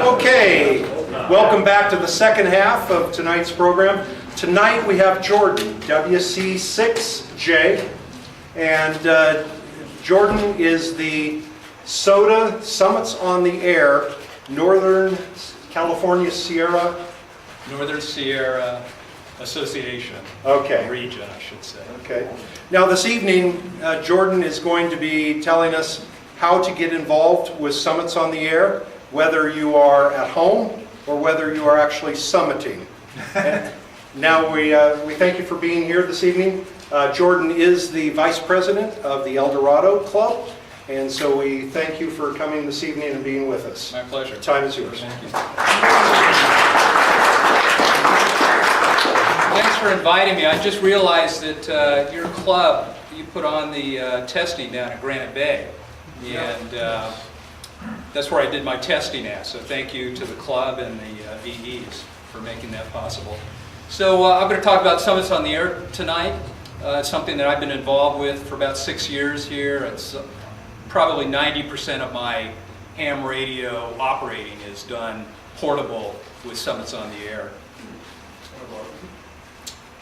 Okay, welcome back to the second half of tonight's program. Tonight we have Jordan, WC6J, and Jordan is the SOTA Summits on the Air, Northern California Sierra Association. Okay. Region, I should say. Okay. Now this evening, Jordan is going to be telling us how to get involved with Summits on the Air, whether you are at home or whether you are actually summiting. Now we thank you for being here this evening. Jordan is the Vice President of the El Dorado Club, and so we thank you for coming this evening and being with us. My pleasure. The time is yours. Thank you. Thanks for inviting me. I just realized that your club, you put on the testing down at Granite Bay, and that's where I did my testing at. So thank you to the club and the VEs for making that possible. So I'm going to talk about Summits on the Air tonight. It's something that I've been involved with for about 6 years here. It's probably 90% of my ham radio operating is done portable with Summits on the Air.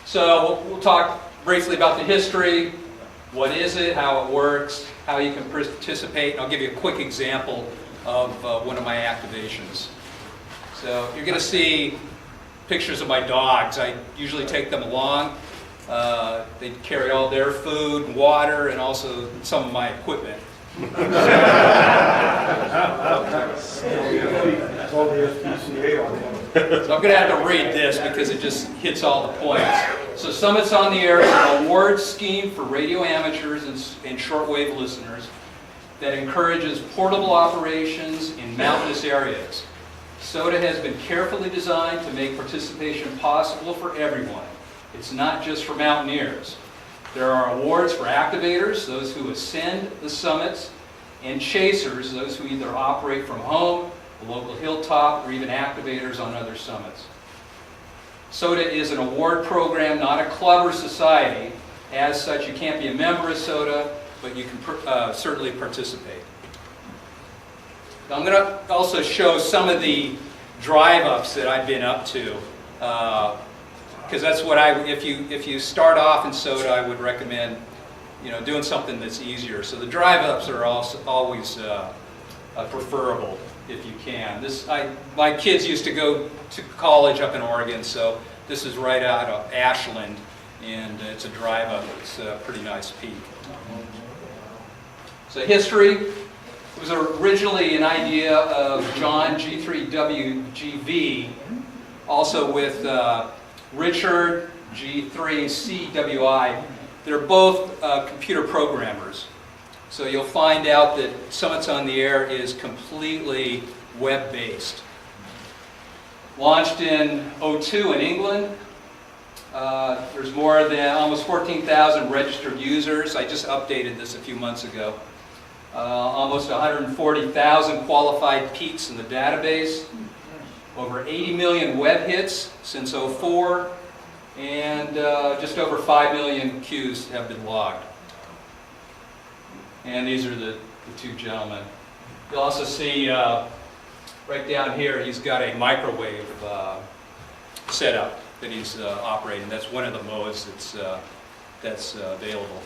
So we'll talk briefly about the history, what is it, how it works, how you can participate, and I'll give you a quick example of one of my activations. So you're going to see pictures of my dogs. I usually take them along. They carry all their food and water and also some of my equipment. So I'm going to have to read this because it just hits all the points. So Summits on the Air is an award scheme for radio amateurs and shortwave listeners that encourages portable operations in mountainous areas. SOTA has been carefully designed to make participation possible for everyone. It's not just for mountaineers. There are awards for activators, those who ascend the summits, and chasers, those who either operate from home, a local hilltop, or even activators on other summits. SOTA is an award program, not a club or society. As such, you can't be a member of SOTA, but you can certainly participate. Now, I'm going to also show some of the drive-ups that I've been up to, because that's what if you start off in SOTA, I would recommend doing something that's easier. So the drive-ups are also always preferable if you can. My kids used to go to college up in Oregon, so this is right out of Ashland, and it's a drive-up. It's a pretty nice peak. So history, it was originally an idea of John G3WGV, also with Richard G3CWI. They're both computer programmers. So you'll find out that Summits on the Air is completely web-based. Launched in 2002 in England. There's more than almost 14,000 registered users. I just updated this a few months ago. Almost 140,000 qualified peaks in the database. Over 80 million web hits since 2004. And just over 5 million queues have been logged. And these are the two gentlemen. You'll also see right down here, he's got a microwave setup that he's operating. That's one of the modes that's available.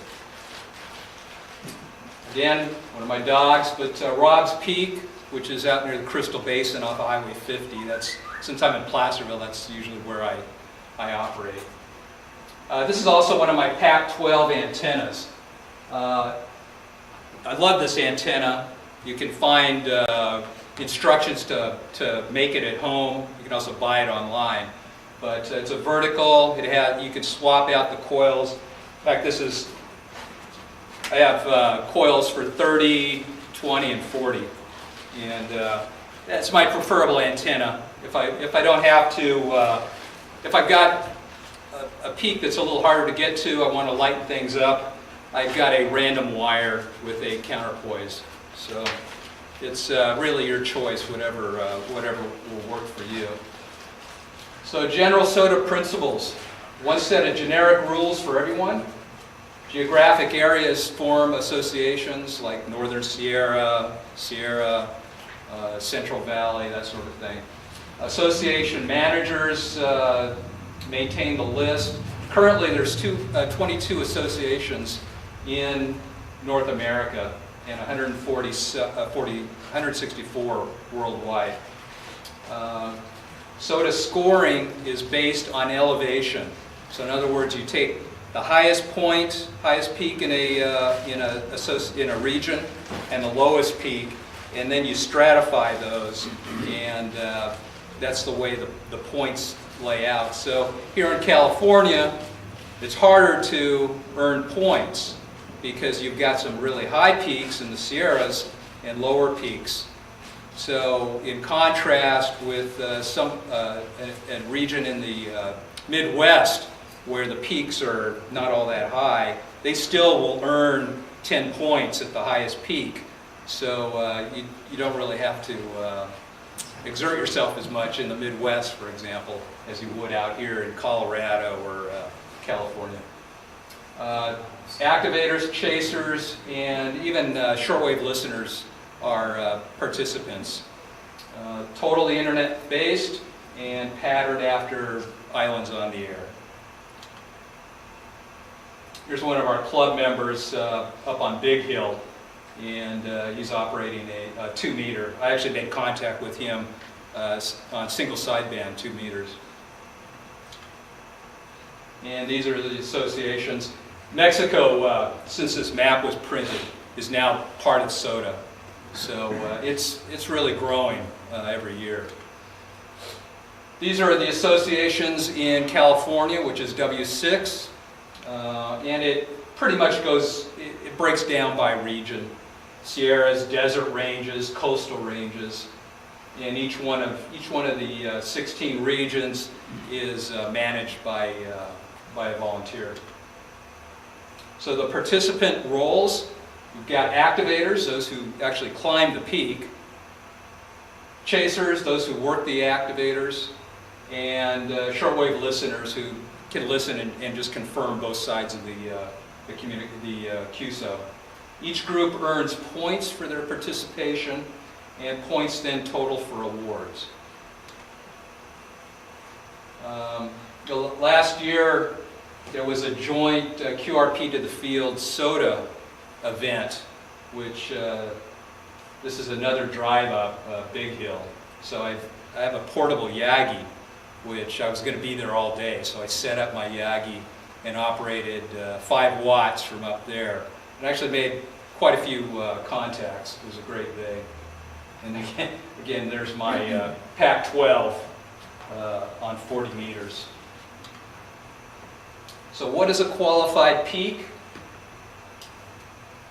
Again, one of my dogs, but Rob's Peak, which is out near the Crystal Basin off of Highway 50. Since I'm in Placerville, that's usually where I operate. This is also one of my PAC-12 antennas. I love this antenna. You can find instructions to make it at home. You can also buy it online. But it's a vertical. You can swap out the coils. In fact, I have coils for 30, 20, and 40. And that's my preferable antenna. If I don't have to, if I've got a peak that's a little harder to get to, I want to lighten things up, I've got a random wire with a counterpoise. So it's really your choice, whatever will work for you. So general SOTA principles. One set of generic rules for everyone. Geographic areas form associations like Northern Sierra, Central Valley, that sort of thing. Association managers maintain the list. Currently, there's 22 associations in North America and 164 worldwide. SOTA scoring is based on elevation. So in other words, you take the highest point, highest peak in a region, and the lowest peak, and then you stratify those, and that's the way the points lay out. So here in California, it's harder to earn points because you've got some really high peaks in the Sierras and lower peaks. So in contrast with a region in the Midwest where the peaks are not all that high, they still will earn 10 points at the highest peak. So you don't really have to exert yourself as much in the Midwest, for example, as you would out here in Colorado or California. Activators, chasers, and even shortwave listeners are participants. Totally internet-based and patterned after islands on the air. Here's one of our club members up on Big Hill, and he's operating a 2 meter. I actually made contact with him on single sideband 2 meters. And these are the associations. Mexico, since this map was printed, is now part of SOTA. So it's really growing every year. These are the associations in California, which is W6. And it pretty much goes, it breaks down by region. Sierras, desert ranges, coastal ranges. And each one of the 16 regions is managed by a volunteer. So the participant roles, you've got activators, those who actually climb the peak, chasers, those who work the activators, and shortwave listeners who can listen and just confirm both sides of the QSO. Each group earns points for their participation, and points then total for awards. Last year, there was a joint QRP to the field SOTA event, which this is another drive up Big Hill. So I have a portable Yagi, which I was going to be there all day. So I set up my Yagi and operated 5 watts from up there. And actually made quite a few contacts. It was a great day. And again there's my Pac 12 on 40 meters. So what is a qualified peak?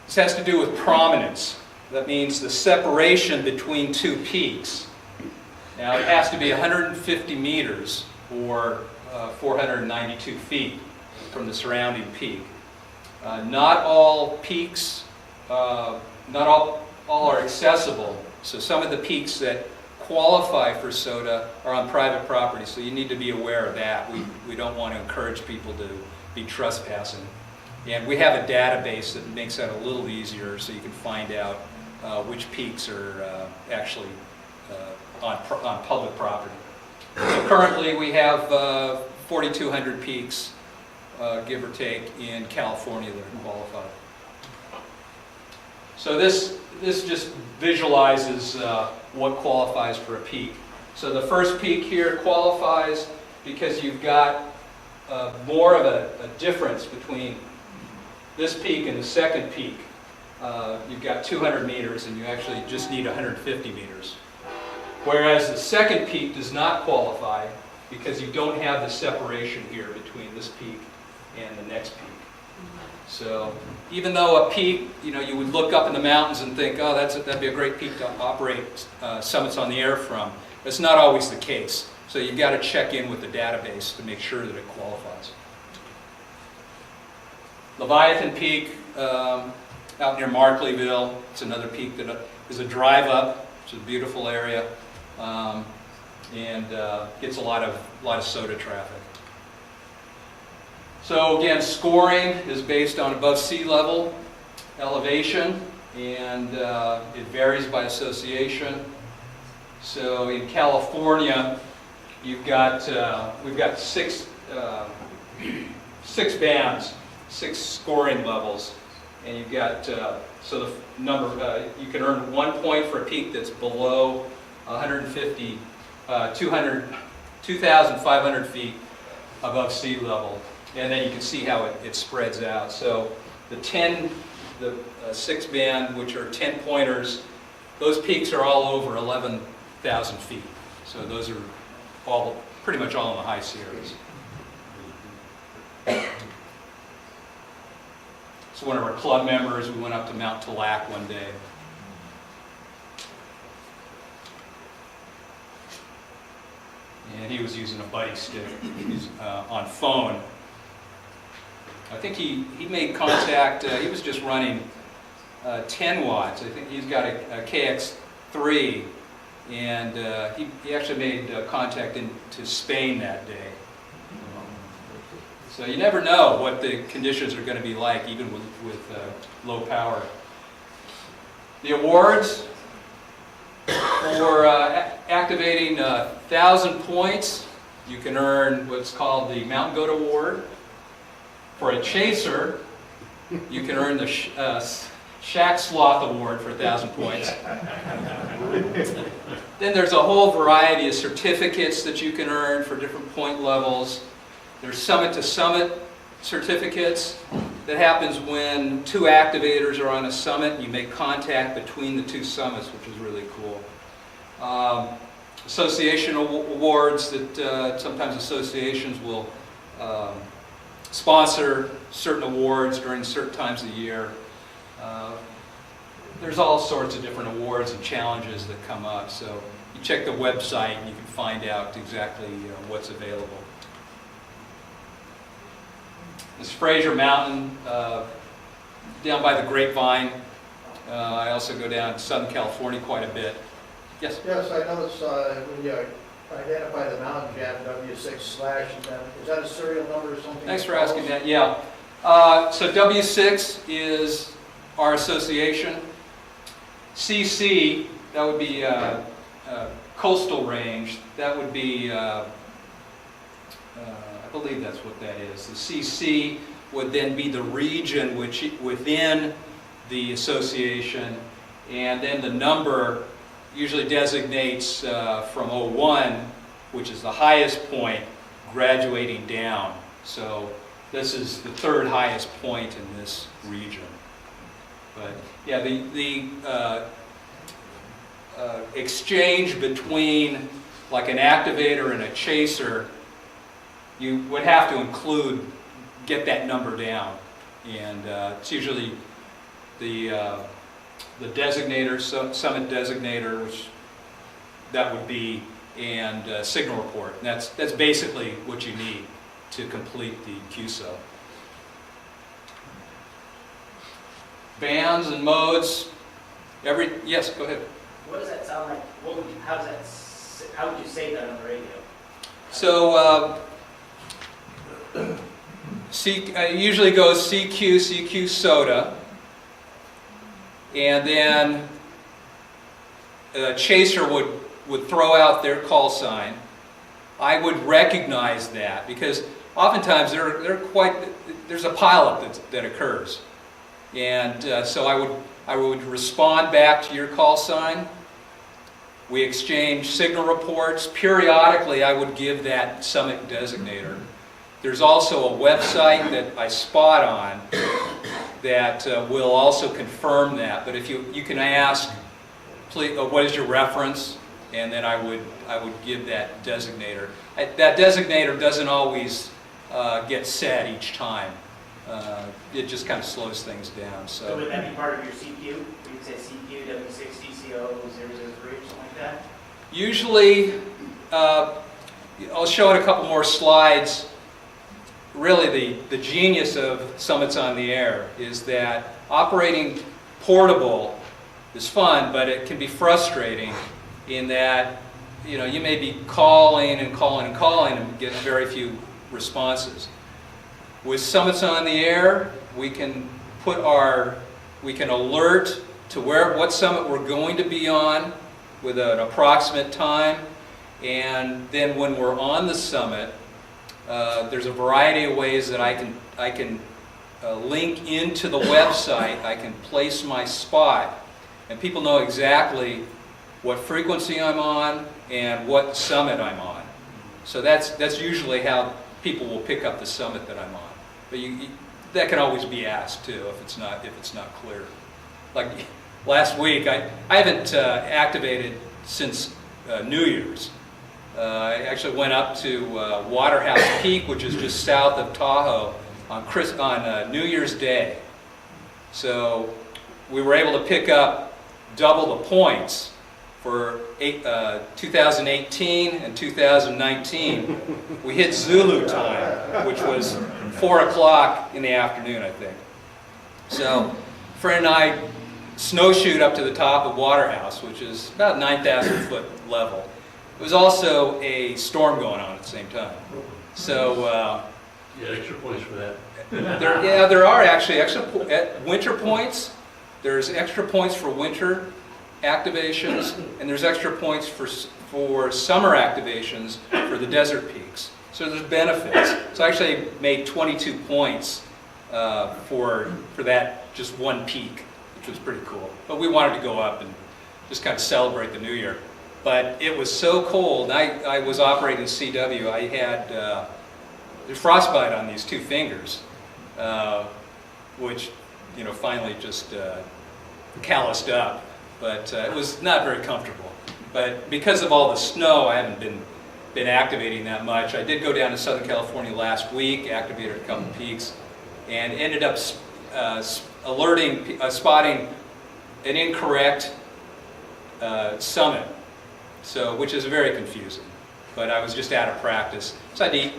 This has to do with prominence. That means the separation between 2 peaks. Now it has to be 150 meters or 492 feet from the surrounding peak. Not all peaks, not all are accessible. So some of the peaks that qualify for SOTA are on private property, so you need to be aware of that. We don't want to encourage people to be trespassing. And we have a database that makes that a little easier so you can find out which peaks are actually on public property. So currently we have 4,200 peaks, give or take, in California that are qualified. So this just visualizes what qualifies for a peak. So the first peak here qualifies because you've got more of a difference between this peak and the second peak. You've got 200 meters and you actually just need 150 meters. Whereas the second peak does not qualify because you don't have the separation here between this peak and the next peak. So even though a peak, you would look up in the mountains and think, oh, that'd be a great peak to operate summits on the air from. That's not always the case. So you've got to check in with the database to make sure that it qualifies. Leviathan Peak out near Markleyville. It's another peak that is a drive up. It's a beautiful area and gets a lot of SOTA traffic. So again, scoring is based on above sea level elevation, and it varies by association. So in California, we've got 6 bands, 6 scoring levels, and you've got so the number you can earn 1 point for a peak that's below 2,500 feet above sea level, and then you can see how it spreads out. So the 6 band, which are 10 pointers, those peaks are all over 11,000 feet. So those are all pretty much all in the high Sierras. So one of our club members, we went up to Mount Talac one day. And he was using a buddy stick on phone. I think he made contact, he was just running 10 watts. I think he's got a KX3, and he actually made contact into Spain that day. So you never know what the conditions are going to be like, even with low power. The awards for activating 1,000 points, you can earn what's called the Mountain Goat Award. For a chaser, you can earn the Shack Sloth Award for 1,000 points. Then there's a whole variety of certificates that you can earn for different point levels. There's summit-to-summit certificates. That happens when 2 activators are on a summit and you make contact between the 2 summits, which is really cool. Association awards that sometimes associations will sponsor certain awards during certain times of the year. There's all sorts of different awards and challenges that come up. So you check the website and you can find out exactly what's available. This is Fraser Mountain, down by the Grapevine. I also go down to Southern California quite a bit. Yes? Yes, I noticed when you identify the mountain, you have W6 slash. Is that a serial number or something? Thanks for asking that. Yeah. So W6 is our association. CC, that would be coastal range. That would be, I believe that's what that is. The CC would then be the region within the association, and then the number usually designates from 01, which is the highest point, graduating down. So this is the 3rd highest point in this region. But yeah, the exchange between like an activator and a chaser, you would have to get that number down. And it's usually the designator, summit designator, which that would be, and signal report. And that's basically what you need to complete the QSO. Bands and modes. Yes, go ahead. What does that sound like? How would you say that on the radio? So it usually goes CQ soda, and then a chaser would throw out their call sign. I would recognize that because oftentimes there's a pileup that occurs, and so I would respond back to your call sign. We exchange signal reports. Periodically, I would give that summit designator. There's also a website that I spot on that will also confirm that. But if you can ask, please, what is your reference, and then I would give that designator. That designator doesn't always get set each time. It just kind of slows things down. So would that be part of your CQ? You could say CQ, W6, DCO, 003, or something like that? Usually, I'll show it a couple more slides. Really, the genius of Summits on the Air is that operating portable is fun, but it can be frustrating in that you may be calling and get very few responses. With Summits on the Air, we can alert to what summit we're going to be on, with an approximate time. And then when we're on the summit, there's a variety of ways that I can link into the website. I can place my spot, and people know exactly what frequency I'm on and what summit I'm on. So that's usually how people will pick up the summit that I'm on. But that can always be asked too if it's not clear. Like last week, I haven't activated since New Year's. I actually went up to Waterhouse Peak, which is just south of Tahoe, on New Year's Day. So we were able to pick up double the points for 2018 and 2019. We hit Zulu time, which was 4 o'clock in the afternoon, I think. So a friend and I snowshoed up to the top of Waterhouse, which is about 9,000 foot level. There was also a storm going on at the same time. So you get extra points for that. there are actually extra winter points. There's extra points for winter activations, and there's extra points for summer activations for the desert peaks. So there's benefits. So I actually made 22 points for that just one peak, which was pretty cool. But we wanted to go up and just kind of celebrate the new year. But it was so cold. I was operating CW. I had there's frostbite on these 2 fingers, which finally just calloused up. But it was not very comfortable. But because of all the snow, I haven't been activating that much. I did go down to Southern California last week, activated a couple peaks, and ended up spotting an incorrect summit. So, which is very confusing, but I was just out of practice. So I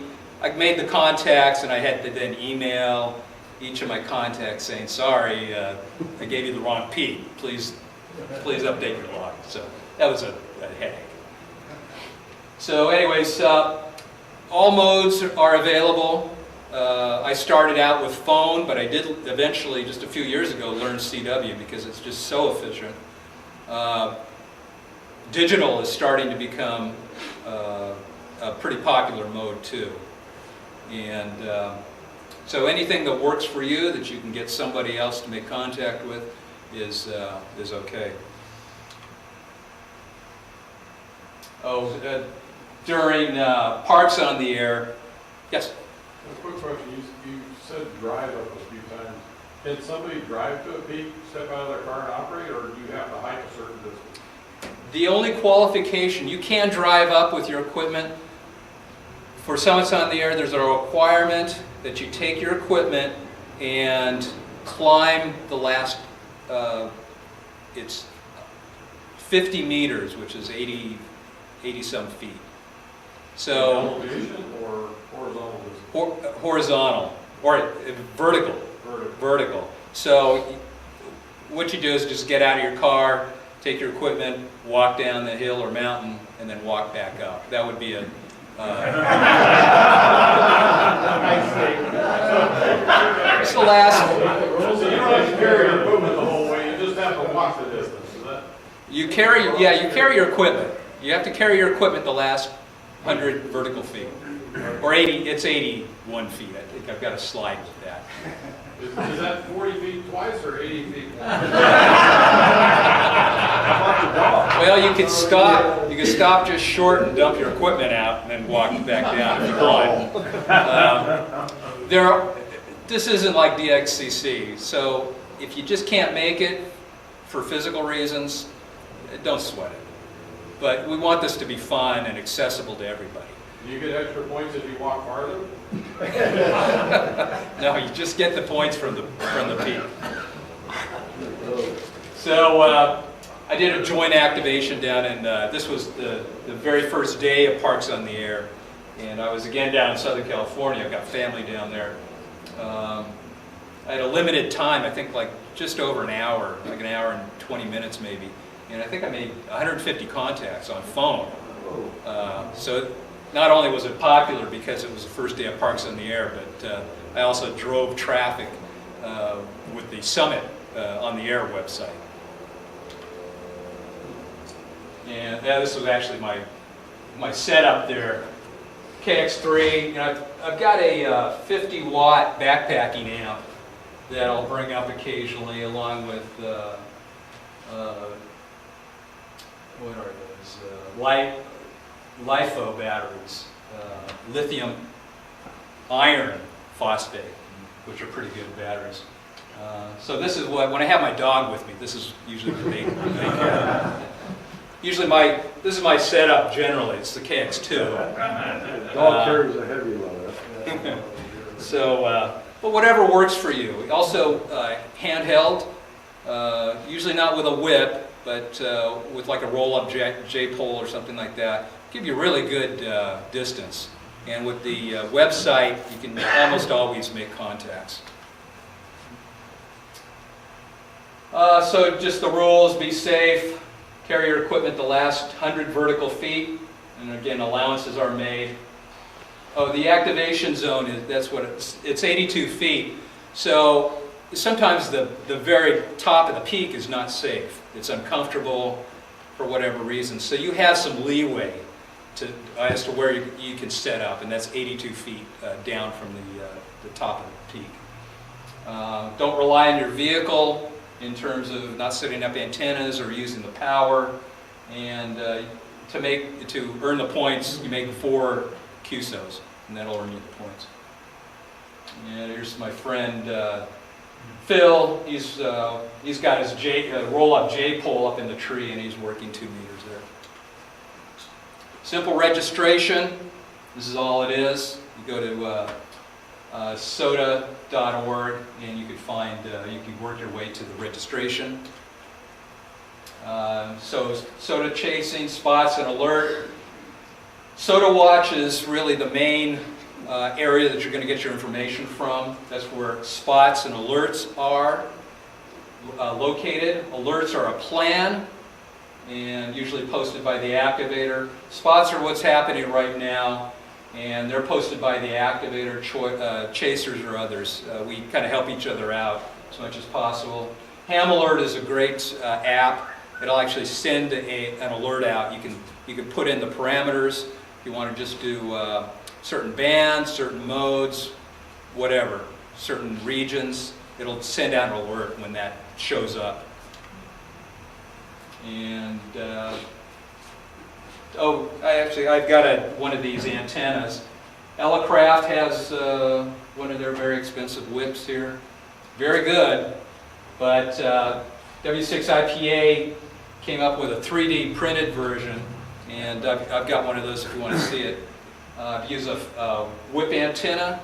made the contacts, and I had to then email each of my contacts saying, sorry, I gave you the wrong peak. Please update your log. So that was a headache. So anyways, all modes are available. I started out with phone, but I did eventually, just a few years ago, learn CW because it's just so efficient. Digital is starting to become a pretty popular mode too. And so anything that works for you, that you can get somebody else to make contact with, is okay. During Parks on the Air, yes? A quick question. You said drive up a few times. Can somebody drive to a peak, step out of their car and operate, or do you have to hike a certain distance? The only qualification, you can drive up with your equipment. For Summits on the Air, there's a requirement that you take your equipment and climb the last, it's 50 meters, which is 80 some feet. So elevation or horizontal? Horizontal, or vertical. Vertical. So what you do is just get out of your car, take your equipment, walk down the hill or mountain, and then walk back up. That would be a it's the last. So you don't have to carry your equipment the whole way. You just have to walk the distance. Is that? You carry your equipment. You have to carry your equipment the last 100 vertical feet, or 80. It's 81 feet. I think I've got a slide with that. Is that 40 feet twice or 80 feet once? Well, you could stop. You could stop just short and dump your equipment out, and then walk back down if you want. This isn't like DXCC, so if you just can't make it for physical reasons, don't sweat it. But we want this to be fun and accessible to everybody. Do you get extra points if you walk farther? No, you just get the points from the peak. So I did a joint activation down in, this was the very first day of Parks on the Air, and I was again down in Southern California. I've got family down there. I had a limited time, I think like just over an hour, like an hour and 20 minutes maybe, and I think I made 150 contacts on phone. So not only was it popular because it was the first day of Parks on the Air, but I also drove traffic with the Summit on the Air website. And this was actually my setup there. KX3, you know, I've got a 50-watt backpacking amp that I'll bring up occasionally, along with what are those? LiFo batteries, lithium iron phosphate, which are pretty good batteries. So this is when I have my dog with me, this is usually what they usually this is my setup generally. It's the KX2. Dog carries a heavy load. So, but whatever works for you. Also, handheld, usually not with a whip, but with like a roll-up J-pole or something like that. Give you really good distance. And with the website, you can almost always make contacts. So just the rules: be safe, carry your equipment the last 100 vertical feet, and again, allowances are made. Oh, the activation zone that's what it's 82 feet. So sometimes the very top of the peak is not safe. It's uncomfortable for whatever reason. So you have some leeway as to where you can set up, and that's 82 feet down from the top of the peak. Don't rely on your vehicle in terms of not setting up antennas or using the power. And to earn the points, you make 4 QSOs, and that'll earn you the points. And here's my friend Phil. He's got his roll-up J-pole up in the tree, and he's working 2 meters there. Simple registration. This is all it is. You go to soda.org, and you can work your way to the registration. So soda chasing, spots, and alert. Soda watch is really the main area that you're going to get your information from. That's where spots and alerts are located. Alerts are a plan, and usually posted by the activator. Spots are what's happening right now, and they're posted by the activator, chasers, or others. We kind of help each other out as much as possible. Ham Alert is a great app. It'll actually send an alert out. You can put in the parameters. If you want to just do certain bands, certain modes, whatever, certain regions, it'll send out an alert when that shows up. And I've got one of these antennas. Elecraft has one of their very expensive whips here. Very good, but W6IPA came up with a 3D printed version, and I've got one of those if you want to see it. I've used a whip antenna.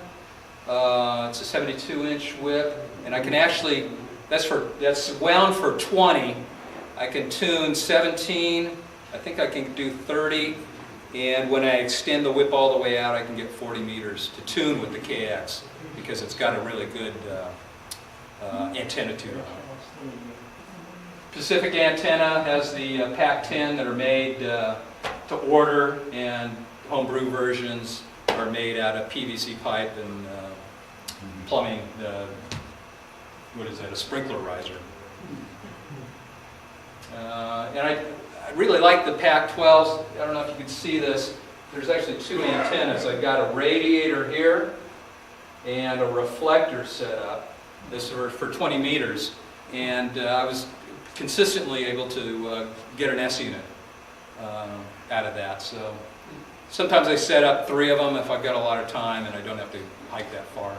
It's a 72-inch whip, and I can actually, that's wound for 20. I can tune 17. I think I can do 30, and when I extend the whip all the way out, I can get 40 meters to tune with the KX, because it's got a really good antenna tuner. Pacific Antenna has the PAC-10 that are made to order, and homebrew versions are made out of PVC pipe and plumbing, a sprinkler riser. And I really like the PAC-12s. I don't know if you can see this. There's actually 2 antennas. I've got a radiator here and a reflector set up. This is for 20 meters. And I was consistently able to get an S unit out of that. So sometimes I set up 3 of them if I've got a lot of time and I don't have to hike that far.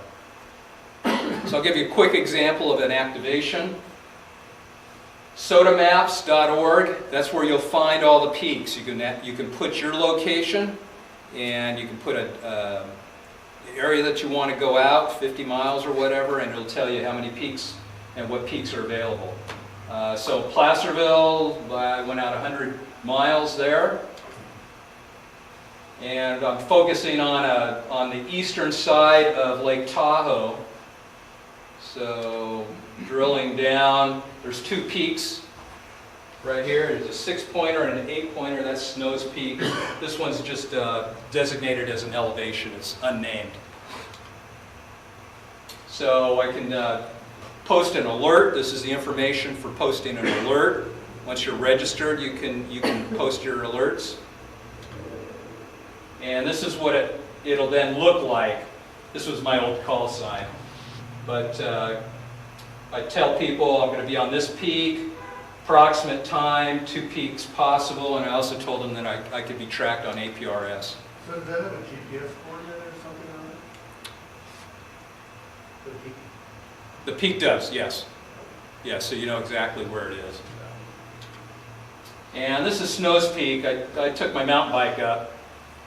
So I'll give you a quick example of an activation. Sodamaps.org, that's where you'll find all the peaks. You can put your location, and you can put the area that you want to go out, 50 miles or whatever, and it'll tell you how many peaks and what peaks are available. So Placerville, I went out 100 miles there, and I'm focusing on the eastern side of Lake Tahoe. So drilling down, there's 2 peaks right here. There's a 6-pointer and an 8-pointer. That's Snow's Peak. This one's just designated as an elevation. It's unnamed. So I can post an alert. This is the information for posting an alert. Once you're registered, you can post your alerts. And this is what it'll then look like. This was my old call sign. But I tell people I'm going to be on this peak, approximate time, 2 peaks possible, and I also told them that I could be tracked on APRS. So does that have a GPS coordinate or something on it? The peak? The peak does, yes. Yes, so you know exactly where it is. And this is Snow's Peak. I took my mountain bike up,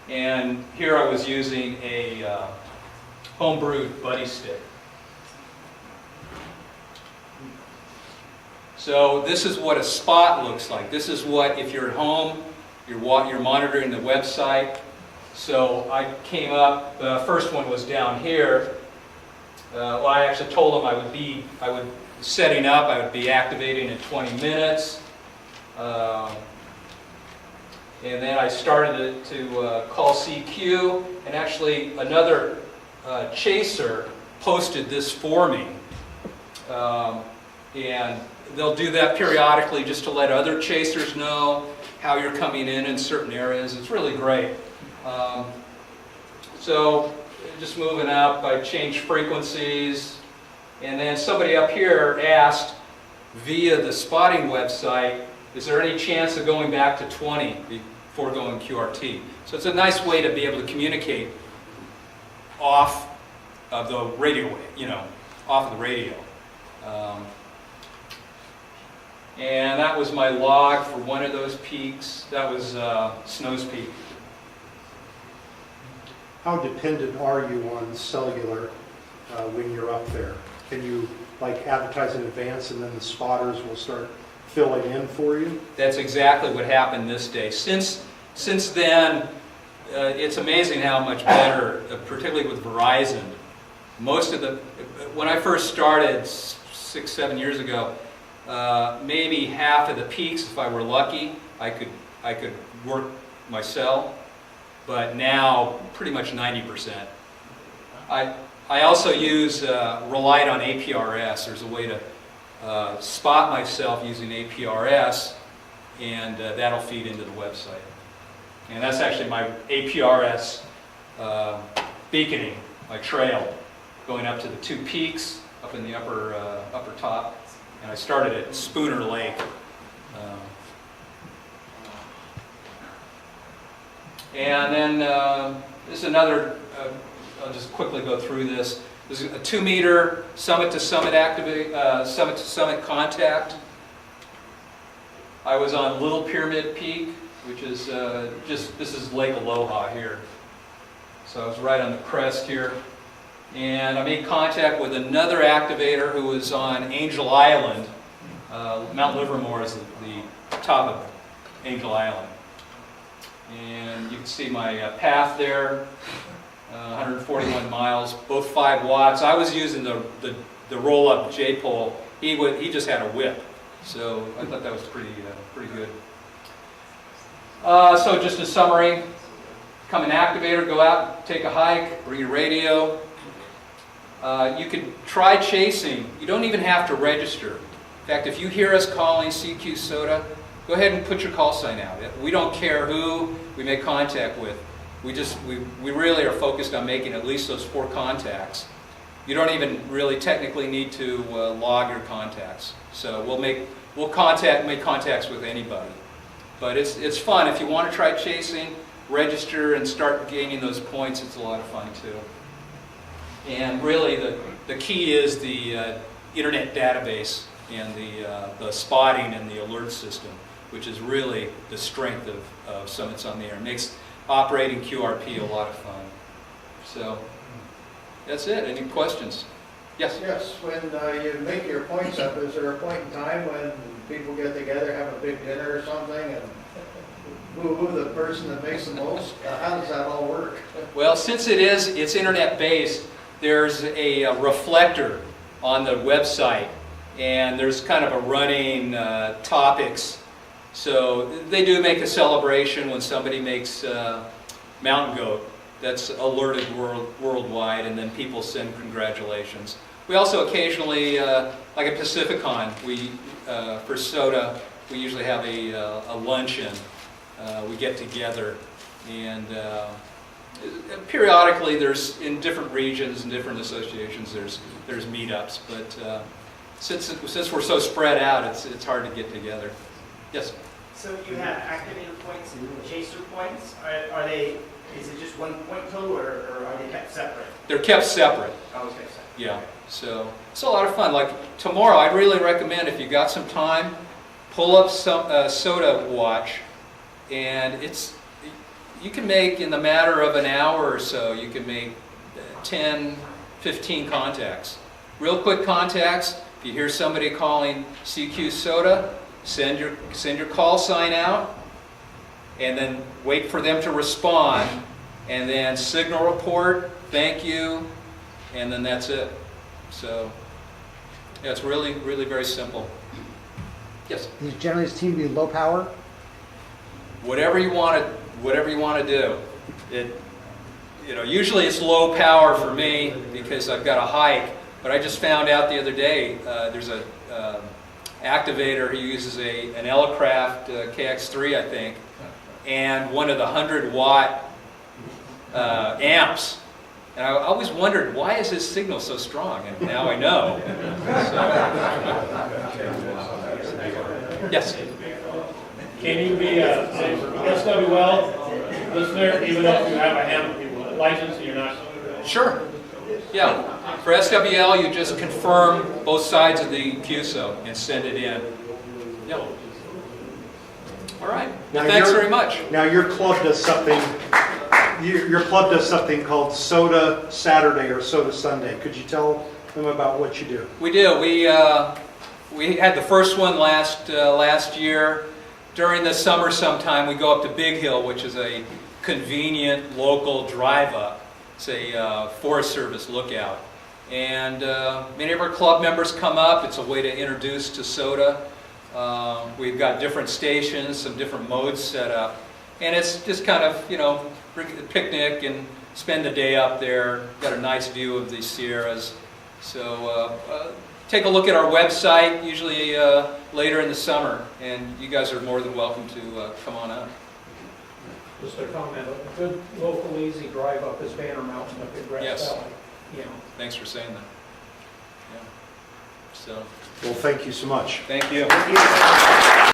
and here I was using a homebrewed buddy stick. So this is what a spot looks like. This is what, if you're at home, you're monitoring the website. So I came up, the first one was down here. Well, I actually told them I would setting up, I would be activating in 20 minutes. And then I started to call CQ, and actually another chaser posted this for me. And they'll do that periodically just to let other chasers know how you're coming in certain areas. It's really great. So just moving up, I changed frequencies. And then somebody up here asked via the spotting website, is there any chance of going back to 20 before going QRT? So it's a nice way to be able to communicate off of the radio, off of the radio. And that was my log for one of those peaks. That was Snow's Peak. How dependent are you on cellular when you're up there? Can you advertise in advance and then the spotters will start filling in for you? That's exactly what happened this day. Since then, it's amazing how much better, particularly with Verizon. When I first started 6-7 years ago, maybe half of the peaks, if I were lucky, I could work my cell. But now, pretty much 90%. I also relied on APRS. There's a way to spot myself using APRS, and that'll feed into the website. And that's actually my APRS beaconing, my trail, going up to the 2 peaks up in the upper top. And I started at Spooner Lake. And then this is another, I'll just quickly go through this. This is a 2-meter summit-to-summit summit-to-summit contact. I was on Little Pyramid Peak, which is this is Lake Aloha here. So I was right on the crest here. And I made contact with another activator who was on Angel Island. Mount Livermore is the top of Angel Island. And you can see my path there, 141 miles, both 5 watts. I was using the roll-up J-pole. He just had a whip, so I thought that was pretty good. So just a summary: become an activator, go out, take a hike, bring your radio. You can try chasing. You don't even have to register. In fact, if you hear us calling CQ Soda, go ahead and put your call sign out. We don't care who we make contact with. We really are focused on making at least those 4 contacts. You don't even really technically need to log your contacts. So we'll make contacts with anybody. But it's fun. If you want to try chasing, register and start gaining those points. It's a lot of fun too. And really the key is the internet database and the spotting and the alert system, which is really the strength of Summits on the Air. It makes operating QRP a lot of fun. So that's it. Any questions? Yes? Yes, when you make your points up, is there a point in time when people get together, have a big dinner or something, and who the person that makes the most? How does that all work? Well, since it's internet-based, there's a reflector on the website, and there's kind of a running topics. So they do make a celebration when somebody makes mountain goat. That's alerted worldwide, and then people send congratulations. We also occasionally, like at Pacificon, for SOTA, we usually have a luncheon. We get together, and periodically there's, in different regions and different associations, there's meetups, but since we're so spread out, it's hard to get together. Yes? So you have activator points and chaser points. Are they, is it just one point total, or are they kept separate? They're kept separate. Oh, it's kept separate. Yeah, so it's a lot of fun. Like tomorrow, I'd really recommend, if you got some time, pull up some Soda Watch, and you can make, in the matter of an hour or so, you can make 10, 15 contacts. Real quick contacts. If you hear somebody calling CQ Soda, send your call sign out, and then wait for them to respond, and then signal report, thank you, and then that's it. So, yeah, it's really, really very simple. Yes? These generally seem to be low power. Whatever you want to do. Usually it's low power for me because I've got a hike, but I just found out the other day there's a activator who uses an Elecraft KX3, I think, and one of the 100-watt amps. And I always wondered, why is his signal so strong? And now I know. So. Yes? Can you be a SWL listener even if you have a ham license and you're not? Sure. Yeah. For SWL, you just confirm both sides of the QSO and send it in. Yep. All right. Well, thanks very much. Now your club does something. Your club does something called Soda Saturday or Soda Sunday. Could you tell them about what you do? We do. We had the first one last year. During the summer sometime, we go up to Big Hill, which is a convenient local drive-up. It's a Forest Service lookout. And many of our club members come up. It's a way to introduce to soda. We've got different stations, some different modes set up. And it's just kind of, bring a picnic and spend the day up there. Got a nice view of the Sierras. So take a look at our website, usually later in the summer, and you guys are more than welcome to come on up. Just a comment, a good local easy drive up is Banner Mountain up in Grass Yes. Valley. Thanks for saying that. Yeah. So, Well, thank you so much. thank you.